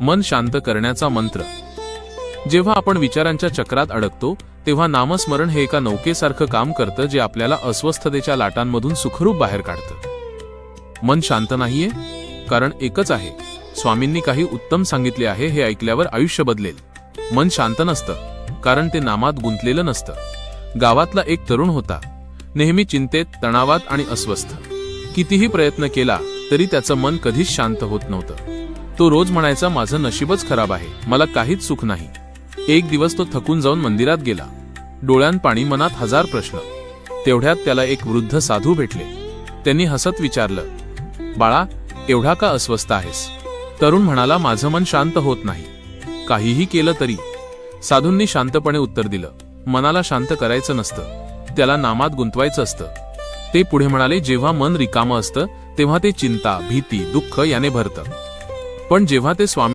मन शांत करण्याचा मंत्र. जेव्हा आपण विचारांच्या चक्रात अडकतो तेव्हा नामस्मरण हे एका नौकेसारखं काम करतं, जे आपल्याला अस्वस्थतेच्या लाटांमधून सुखरूप बाहेर काढतं. मन शांत नाहीये कारण एकच आहे, स्वामींनी काही उत्तम सांगितले आहे हे ऐकल्यावर आयुष्य बदलेल. मन शांत नसतं कारण ते नामात गुंतलेलं नसतं. गावातला एक तरुण होता, नेहमी चिंतेत, तणावात आणि अस्वस्थ. कितीही प्रयत्न केला तरी त्याचं मन कधीच शांत होत नव्हतं. तो रोज म्हणायचा, माझं नशीबच खराब आहे, मला काहीच सुख नाही. एक दिवस तो थकून जाऊन मंदिरात गेला. डोळ्यात पाणी, मनात हजार प्रश्न. तेवढ्यात त्याला एक वृद्ध साधू भेटले. त्यांनी हसत विचारलं, बाळा, एवढा का अस्वस्थ आहेस? तरुण म्हणाला, माझं मन शांत होत नाही, काहीही केलं तरी. साधूंनी शांतपणे उत्तर दिलं, मनाला शांत करायचं नसतं, त्याला नामात गुंतवायचं असतं. ते पुढे म्हणाले, जेव्हा मन रिकामं असतं तेव्हा ते चिंता, भीती, दुःख याने भरतं. पण जेव्हा ते स्वामी